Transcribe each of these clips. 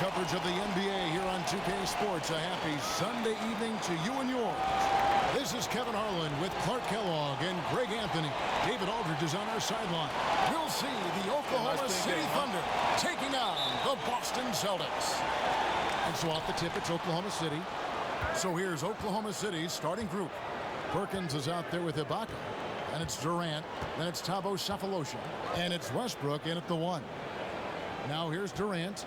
coverage of the NBA here on 2K Sports. A happy Sunday evening to you and yours. This is Kevin Harlan with Clark Kellogg and Greg Anthony. David Aldridge is on our sideline. We'll see the Oklahoma City Thunder taking on the Boston Celtics. And so off the tip, it's Oklahoma City. So here's Oklahoma City's starting group. Perkins is out there with Ibaka. And it's Durant. Then it's Thabo Sefolosha. And it's Westbrook in at the 1. Now here's Durant.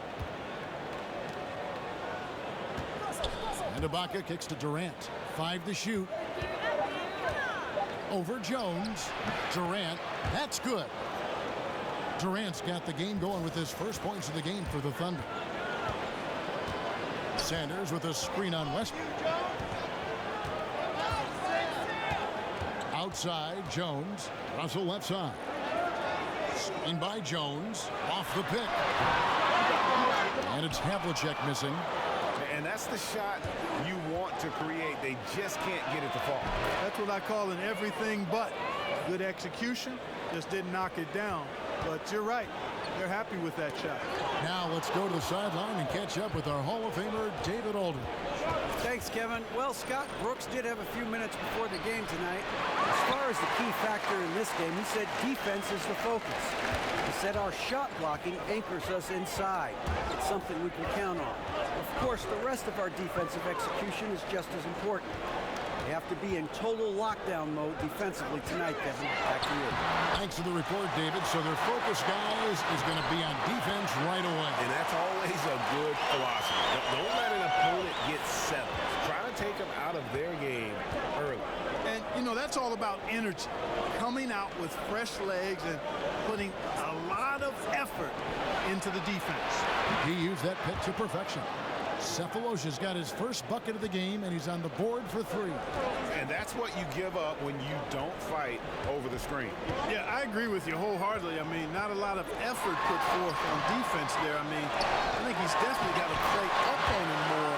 And Ibaka kicks to Durant. 5 to shoot. Over Jones. Durant. That's good. Durant's got the game going with his first points of the game for the Thunder. Sanders with a screen on Westbrook. Outside, Jones. Russell left side. Screen by Jones. Off the pick. And it's Havlicek missing. And that's the shot you want to create. They just can't get it to fall. That's what I call an everything but. Good execution, just didn't knock it down. But you're right. They're happy with that shot. Now let's go to the sideline and catch up with our Hall of Famer, David Aldridge. Thanks, Kevin. Well, Scott Brooks did have a few minutes before the game tonight. As far as the key factor in this game, he said defense is the focus. He said our shot blocking anchors us inside. It's something we can count on. Of course, the rest of our defensive execution is just as important. We have to be in total lockdown mode defensively tonight, Kevin. Back to you. Thanks for the report, David. So their focus, guys, is going to be on defense right away. And that's always a good philosophy. Don't let an opponent get settled. Try to take them out of their game early. And, you know, that's all about energy. Coming out with fresh legs and putting a lot of effort into the defense. He used that pick to perfection. Sefolosha's got his first bucket of the game, and he's on the board for 3. And that's what you give up when you don't fight over the screen. Yeah, I agree with you wholeheartedly. I mean, not a lot of effort put forth on defense there. I mean, I think he's definitely got to play up on him more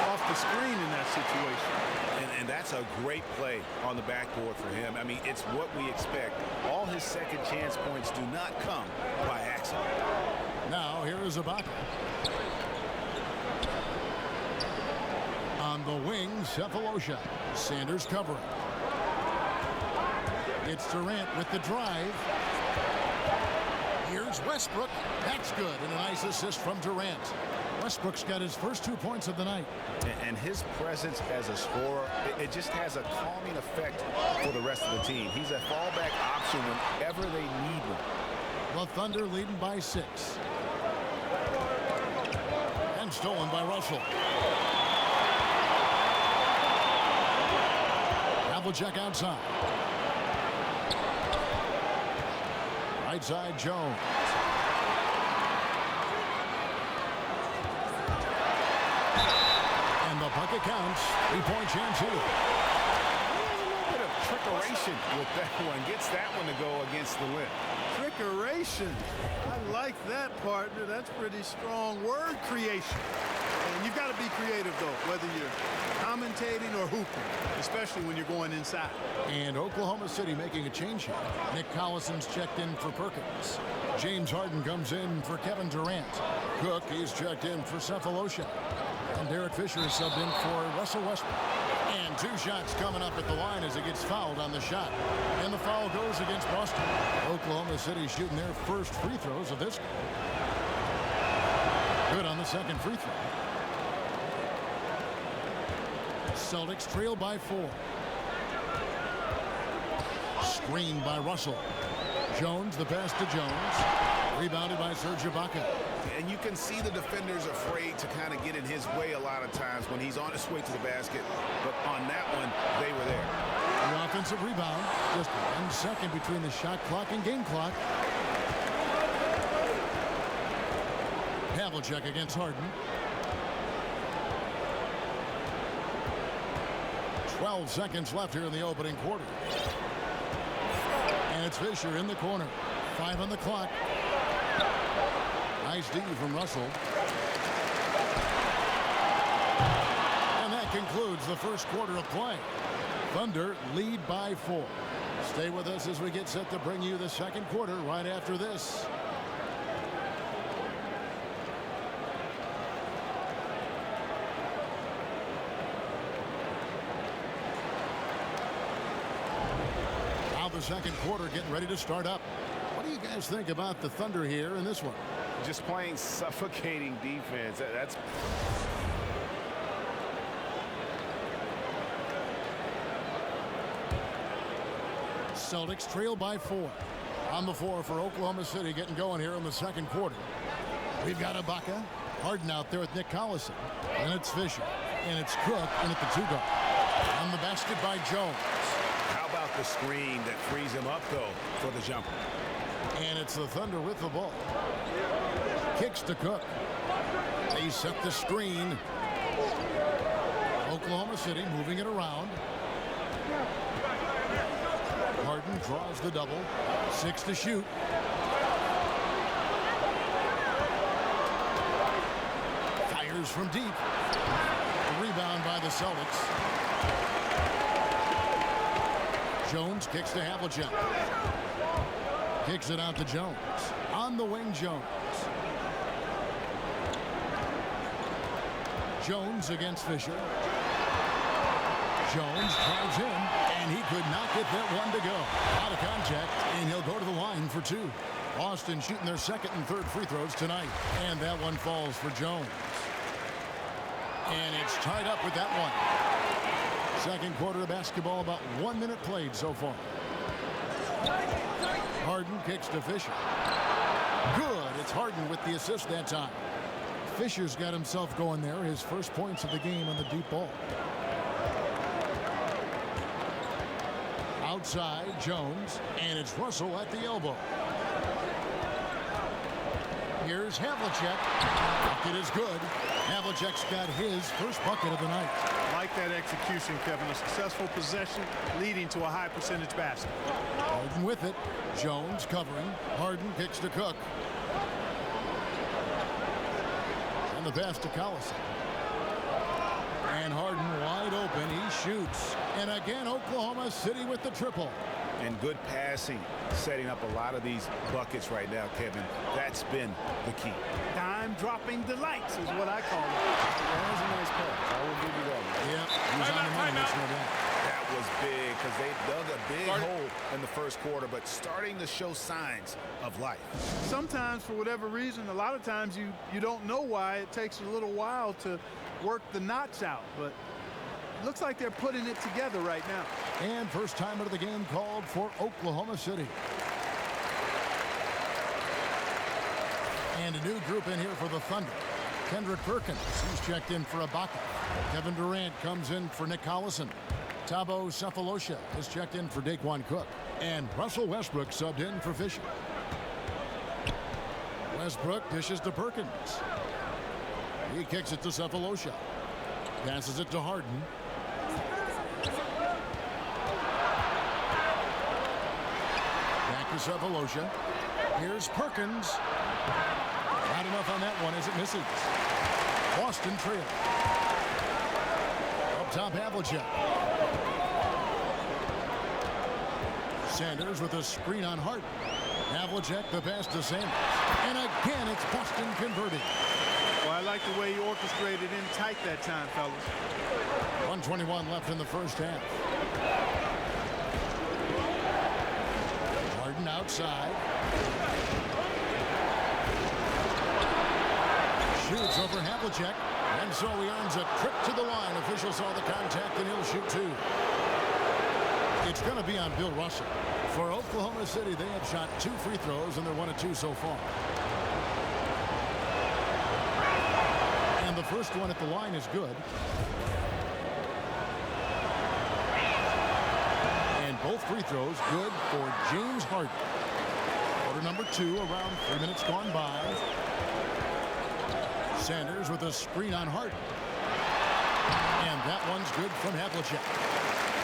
off the screen in that situation. And that's a great play on the backboard for him. I mean, it's what we expect. All his second chance points do not come by accident. Now, here is Ibaka. On the wing, Sefolosha. Sanders covering. It's Durant with the drive. Here's Westbrook. That's good. And a nice assist from Durant. Westbrook's got his first 2 points of the night. And his presence as a scorer, it just has a calming effect for the rest of the team. He's a fallback option whenever they need one. The Thunder leading by 6. And stolen by Russell. Havlicek outside. Right side, Jones. And the bucket counts. 3-point chance here. A little bit of trickeration with that one. Gets that one to go against the limb. Trickeration. I like that, partner. That's pretty strong word creation. And you've got to be creative, though, whether you're commentating or hooping, especially when you're going inside. And Oklahoma City making a change here. Nick Collison's checked in for Perkins. James Harden comes in for Kevin Durant. Cook, he's checked in for Sefolosha. And Derek Fisher is subbed in for Russell Westbrook. And 2 shots coming up at the line as it gets fouled on the shot. And the foul goes against Boston. Oklahoma City shooting their first free throws of this game. Good on the second free throw. Celtics trail by 4. Screened by Russell. Jones, the pass to Jones. Rebounded by Serge Ibaka. And you can see the defenders afraid to kind of get in his way a lot of times when he's on his way to the basket. But on that one, they were there. The offensive rebound. Just 1 second between the shot clock and game clock. Havlicek against Harden. 12 seconds left here in the opening quarter. And it's Fisher in the corner. 5 on the clock. Nice D from Russell. And that concludes the first quarter of play. Thunder lead by 4. Stay with us as we get set to bring you the second quarter right after this. the second quarter getting ready to start up. What do you guys think about the Thunder here in this one? Just playing suffocating defense. That's Celtics trail by 4. On the floor for Oklahoma City getting going here in the second quarter. We've got Ibaka, Harden out there with Nick Collison. And it's Fisher. And it's Cook in at the 2-guard. On the basket by Jones. how about the screen that frees him up, though, for the jumper. And it's the Thunder with the ball. Kicks to Cook. They set the screen. Oklahoma City moving it around. Harden draws the double. 6 to shoot. Fires from deep. A rebound by the Celtics. Jones kicks to Havlicek. Kicks it out to Jones. On the wing, Jones. Jones against Fisher. Jones drives in, and he could not get that one to go. Out of contact, and he'll go to the line for 2. Boston shooting their second and third free throws tonight, and that one falls for Jones. And it's tied up with that one. Second quarter of basketball, about 1 minute played so far. Harden kicks to Fisher. Good. It's Harden with the assist that time. Fisher's got himself going there. His first points of the game on the deep ball. Outside, Jones, and it's Russell at the elbow. Here's Havlicek. Bucket is good. Havlicek's got his first bucket of the night. Like that execution, Kevin. A successful possession leading to a high percentage basket. Harden with it. Jones covering. Harden kicks to Cook. And the pass to Collison. And Harden wide open. He shoots. And again, Oklahoma City with the triple. And good passing, setting up a lot of these buckets right now, Kevin. That's been the key. Dime-dropping delights is what I call it. That was a nice pass. I will give you that one. Yeah, he was on the money. There's no doubt. That was big because they dug a big hole in the first quarter, but starting to show signs of life. Sometimes, for whatever reason, a lot of times you don't know why. It takes a little while to work the knots out, but it looks like they're putting it together right now. And first time out of the game called for Oklahoma City. And a new group in here for the Thunder. Kendrick Perkins, he's checked in for Ibaka. Kevin Durant comes in for Nick Collison. Thabo Sefolosha is checked in for Daquan Cook. And Russell Westbrook subbed in for Fisher. Westbrook dishes to Perkins. He kicks it to Sefolosha. Passes it to Harden. Back to Sefolosha. Here's Perkins. Not enough on that one as it misses. Boston trail. Up top, Havlicek. Sanders with a screen on Harden. Havlicek the pass to Sanders. And again, it's Boston converting. Well, I like the way he orchestrated in tight that time, fellas. 1:21 left in the first half. Harden outside. Shoots over Havlicek. And so he earns a trip to the line. Official saw the contact and he'll shoot 2. It's going to be on Bill Russell. For Oklahoma City, they have shot 2 free throws and they're 1 of 2 so far. And the first one at the line is good. And both free throws good for James Harden. Quarter number 2, around 3 minutes gone by. Sanders with a screen on Harden. And that one's good from Havlicek.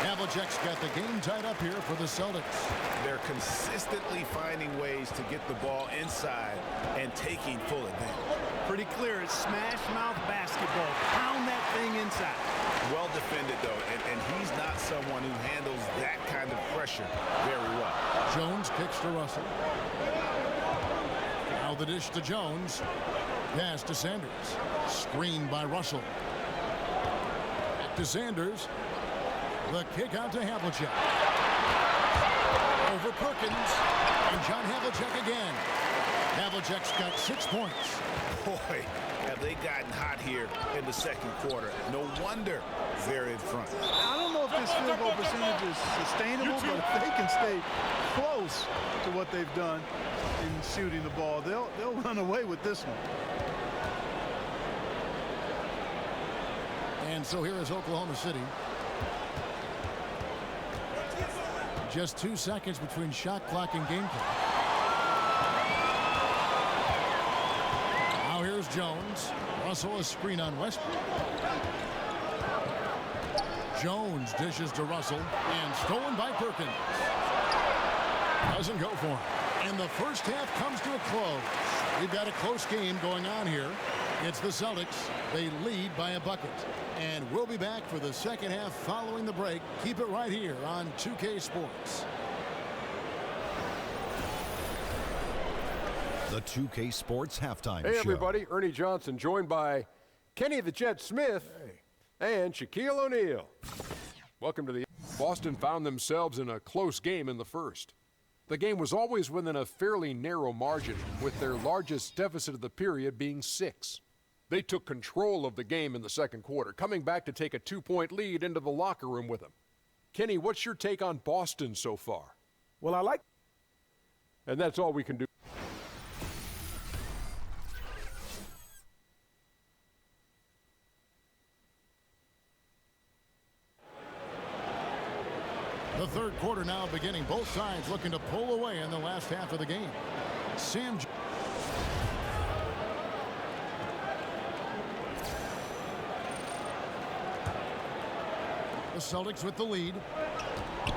Havlicek's got the game tied up here for the Celtics. They're consistently finding ways to get the ball inside and taking full advantage. Pretty clear. It's smash mouth basketball. Pound that thing inside. Well defended, though, and he's not someone who handles that kind of pressure very well. Jones kicks to Russell. Now the dish to Jones. Pass to Sanders. Screened by Russell. Back to Sanders. The kick out to Havlicek. Perkins. And John Havlicek again. Havlicek's got 6 points. Boy, have they gotten hot here in the second quarter. No wonder they're in front. I don't know if this field goal percentage is sustainable, but if they can stay close to what they've done in shooting the ball, they'll run away with this one. And so here is Oklahoma City. Just 2 seconds between shot clock and game clock. Now here's Jones. Russell a screen on Westbrook. Jones dishes to Russell and stolen by Perkins. Doesn't go for him. And the first half comes to a close. We've got a close game going on here. It's the Celtics. They lead by a bucket. And we'll be back for the second half following the break. Keep it right here on 2K Sports. The 2K Sports Halftime Show. Hey, everybody. Ernie Johnson, joined by Kenny the Jet Smith and Shaquille O'Neal. Welcome to the... Boston found themselves in a close game in the first. The game was always within a fairly narrow margin, with their largest deficit of the period being 6. They took control of the game in the second quarter, coming back to take a 2-point lead into the locker room with them. Kenny, what's your take on Boston so far? Well, I like... And that's all we can do. The third quarter now beginning. Both sides looking to pull away in the last half of the game. The Celtics with the lead.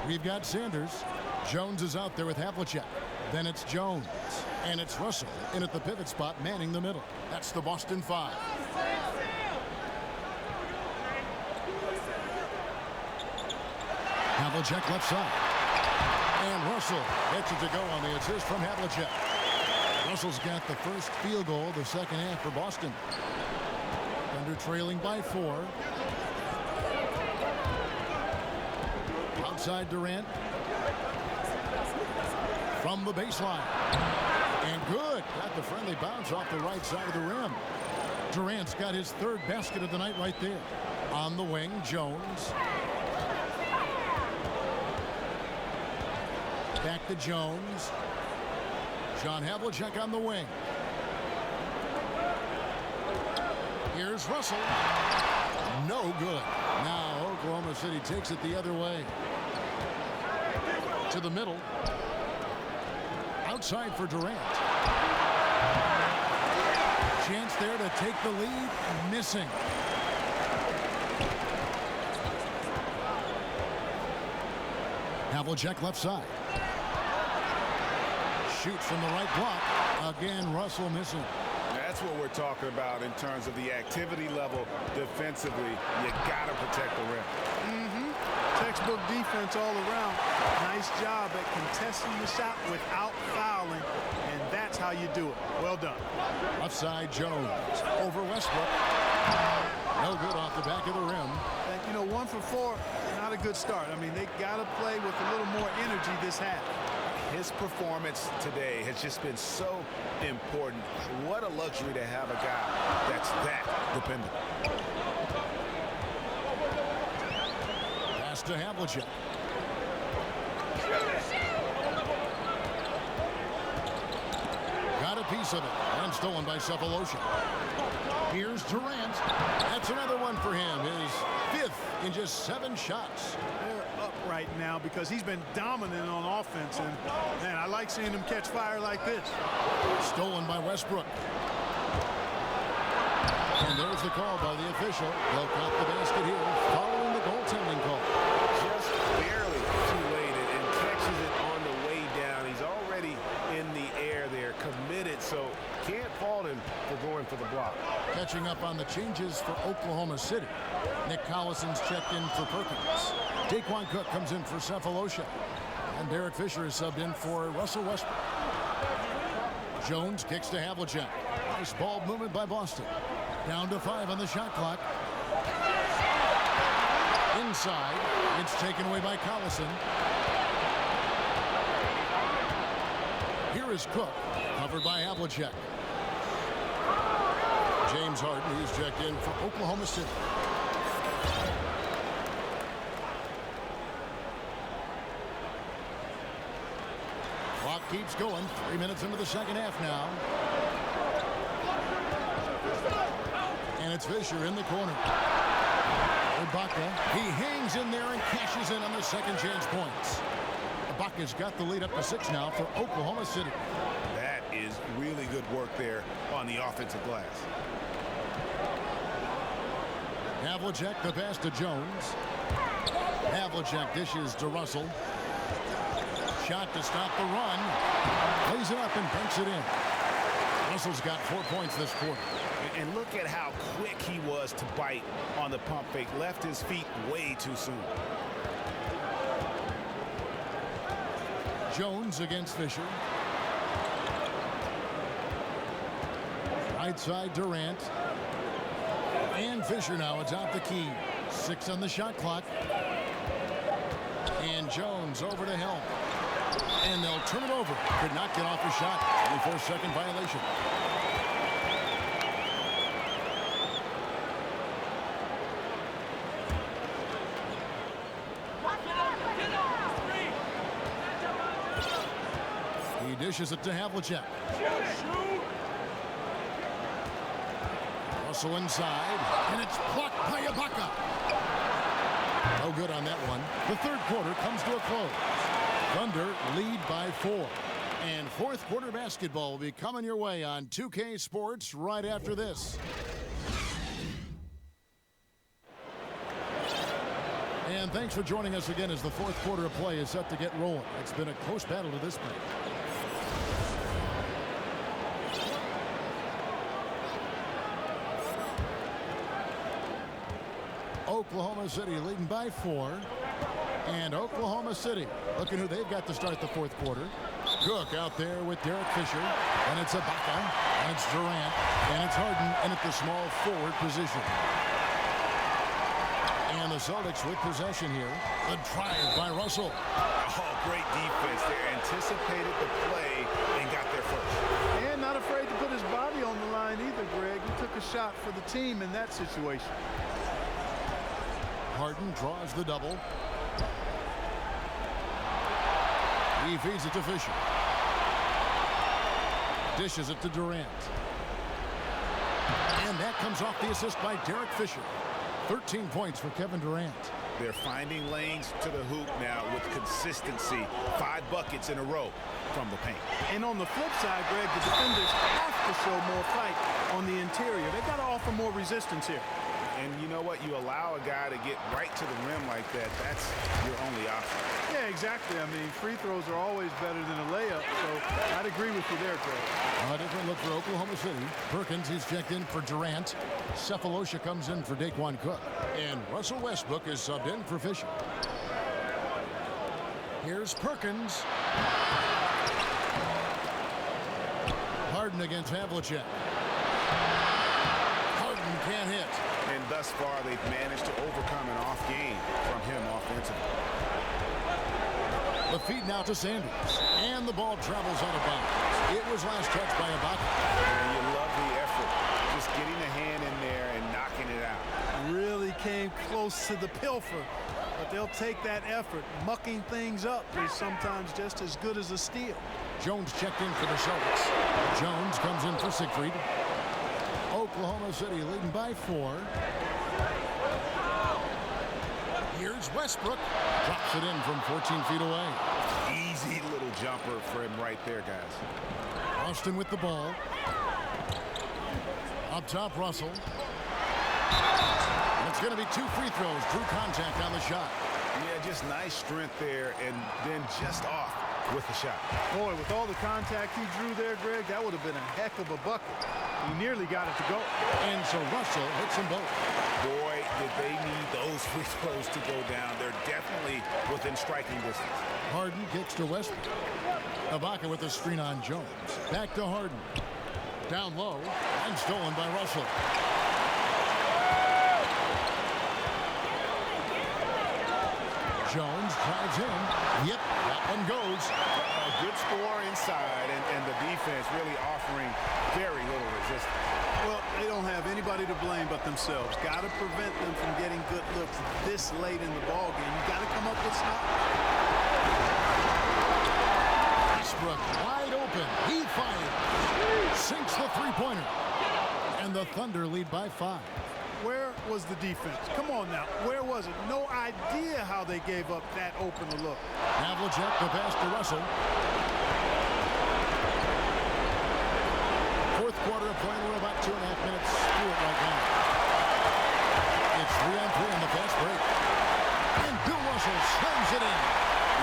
We've got Sanders. Jones is out there with Havlicek. Then it's Jones. And it's Russell in at the pivot spot, manning the middle. That's the Boston 5. Havlicek left side. And Russell gets it to go on the assist from Havlicek. Russell's got the first field goal of the second half for Boston. Thunder trailing by 4. Outside Durant. From the baseline. And good. Got the friendly bounce off the right side of the rim. Durant's got his third basket of the night right there. On the wing, Jones. Back to Jones. John Havlicek on the wing. Here's Russell. No good. Now Oklahoma City takes it the other way. To the middle. Outside for Durant. Chance there to take the lead. Missing. Havlicek left side. Shoots from the right block. Again, Russell missing. That's what we're talking about in terms of the activity level defensively. You got to protect the rim. Textbook defense all around. Nice job at contesting the shot without fouling, and that's how you do it. Well done. Left side, Jones. Over Westbrook. No good off the back of the rim. And, you know, 1 for 4, not a good start. I mean, they got to play with a little more energy this half. His performance today has just been so important. What a luxury to have a guy that's that dependent. Pass to Havlicek. Got a piece of it and stolen by Cephalosha. Here's Durant. That's another one for him. His 5th in just 7 shots. They're up right now because he's been dominant on offense, and man, I like seeing him catch fire like this. Stolen by Westbrook. And there's the call by the official. They'll count the basket here following the goaltending call. Just barely too late and catches it on the way down. He's already in the air there, committed, so can't fault him for going for the block. Catching up on the changes for Oklahoma City. Nick Collison's checked in for Perkins. Daquan Cook comes in for Cephalosha. And Derek Fisher is subbed in for Russell Westbrook. Jones kicks to Havlicek. Nice ball movement by Boston. Down to 5 on the shot clock. Inside. It's taken away by Collison. Here is Cook, covered by Havlicek. James Harden, who's checked in for Oklahoma City. Clock keeps going. 3 minutes into the second half now. And it's Fisher in the corner. Ibaka, he hangs in there and cashes in on the second chance points. Ibaka's got the lead up to 6 now for Oklahoma City. That is really good work there on the offensive glass. Havlicek, the pass to Jones. Havlicek dishes to Russell. Shot to stop the run. Lays it up and banks it in. Russell's got 4 points this quarter. And look at how quick he was to bite on the pump fake. Left his feet way too soon. Jones against Fisher. Right side Durant. And Fisher now atop the key. 6 on the shot clock. And Jones over to help. And they'll turn it over. Could not get off the shot. 24-second violation. He dishes it to Havlicek. Russell inside, and it's blocked by Ibaka. No good on that one. The third quarter comes to a close. Thunder lead by 4. And fourth quarter basketball will be coming your way on 2K Sports right after this. And thanks for joining us again as the fourth quarter of play is set to get rolling. It's been a close battle to this point. Oklahoma City leading by 4. And Oklahoma City looking who they've got to start the fourth quarter. Cook out there with Derek Fisher. And it's Ibaka. And it's Durant. And it's Harden in at the small forward position. And the Celtics with possession here. The drive by Russell. Oh, great defense. They anticipated the play and got there first. And not afraid to put his body on the line either, Greg. He took a shot for the team in that situation. Harden draws the double. He feeds it to Fisher. Dishes it to Durant. And that comes off the assist by Derek Fisher. 13 points for Kevin Durant. They're finding lanes to the hoop now with consistency. 5 buckets in a row from the paint. And on the flip side, Greg, the defenders have to show more fight on the interior. They've got to offer more resistance here. And you know what? You allow a guy to get right to the rim like that. That's your only option. Yeah, exactly. I mean, free throws are always better than a layup. So I'd agree with you there, Greg. A different look for Oklahoma City. Perkins, he's checked in for Durant. Cephalosha comes in for Daquan Cook. And Russell Westbrook is subbed in for Fisher. Here's Perkins. Harden against Havlicek. Harden can't hit. And thus far, they've managed to overcome an off game from him offensively. The feed now to Sanders. And the ball travels out of bounds. It was last touched by Ibaka. And you love the effort. Just getting a hand in there and knocking it out. Really came close to the pilfer. But they'll take that effort. Mucking things up is sometimes just as good as a steal. Jones checked in for the Celtics. Jones comes in for Siegfried. Oklahoma City leading by 4. Here's Westbrook. Drops it in from 14 feet away. Easy little jumper for him right there, guys. Austin with the ball. Up top, Russell. And it's going to be 2 free throws. Drew contact on the shot. Yeah, just nice strength there and then just off with the shot. Boy, with all the contact he drew there, Greg, that would have been a heck of a bucket. He nearly got it to go. And so Russell hits them both. Boy, did they need those free throws to go down. They're definitely within striking distance. Harden kicks to Westbrook. Ibaka with the screen on Jones. Back to Harden. Down low and stolen by Russell. Jones drives in. Yep, that one goes. A good score inside, and the defense really offering very little resistance. Well, they don't have anybody to blame but themselves. Got to prevent them from getting good looks this late in the ball game. You got to come up with stops. Westbrook wide open. He fires. Sinks the three-pointer. And the Thunder lead by 5. Where was the defense? Come on now. Where was it? No idea how they gave up that open look. Havlicek the pass to Russell. Fourth quarter of play. We're about 2.5 minutes through it right now. It's 3-on-3 on the fast break. And Bill Russell slams it in.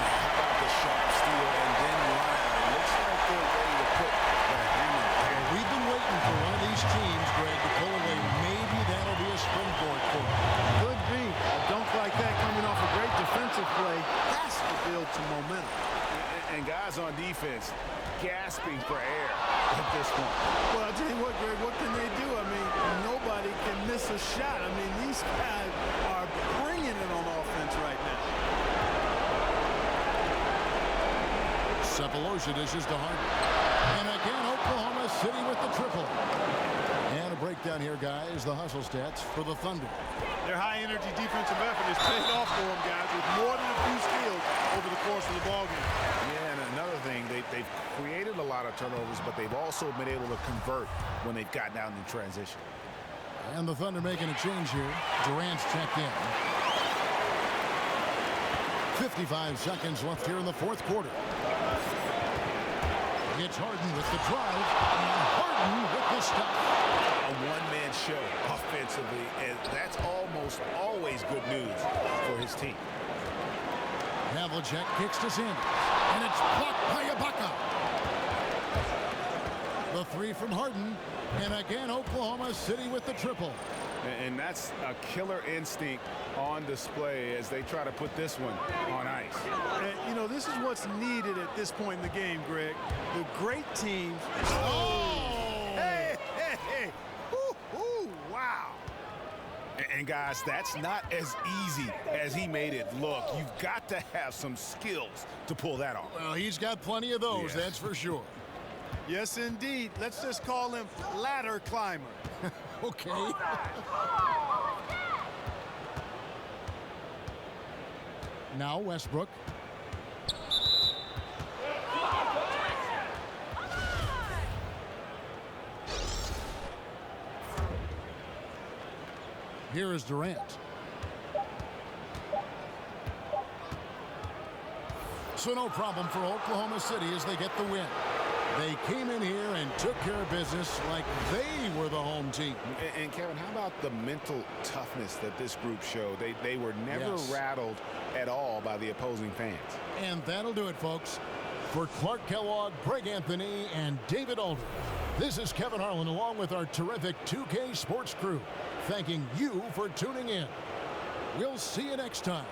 How about the sharp steal and then line? Looks like they're ready to put that hammer down. We've been waiting for one of these teams, Greg, to pull away. Maybe that'll be a springboard for them. Could be. A dunk like that coming off a great defensive play has to build some momentum. And guys on defense gasping for air at this point. Well, I'll tell you what, Greg, what can they do? I mean, nobody can miss a shot. I mean, these guys are bringing it on offense right now. Cephalosha dishes to Harden. And again, Oklahoma City with the triple. And a breakdown here, guys. The hustle stats for the Thunder. Their high-energy defensive effort has paid off for them, guys, with more than a few steals over the course of the ballgame. Yeah, and another thing, they've created a lot of turnovers, but they've also been able to convert when they've gotten out in transition. And the Thunder making a change here. Durant's checked in. 55 seconds left here in the fourth quarter. It's Harden with the drive, and Harden with the stop. A one-man show offensively, and that's almost always good news for his team. Havlicek kicks to Sanders, and it's blocked by Ibaka. The three from Harden, and again Oklahoma City with the triple. And that's a killer instinct on display as they try to put this one on ice. And, you know, this is what's needed at this point in the game, Greg. The great teams. Oh! Hey, hey, hey. Ooh, ooh, wow. And guys, that's not as easy as he made it look. You've got to have some skills to pull that off. Well, he's got plenty of those, Yeah. that's for sure. Yes, indeed. Let's just call him ladder climber. Okay. Now Westbrook. Here is Durant. So no problem for Oklahoma City as they get the win. They came in here and took care of business like they were the home team. And Kevin, how about the mental toughness that this group showed? They were never rattled at all by the opposing fans. And that'll do it, folks. For Clark Kellogg, Greg Anthony, and David Aldridge, this is Kevin Harlan along with our terrific 2K Sports crew, thanking you for tuning in. We'll see you next time.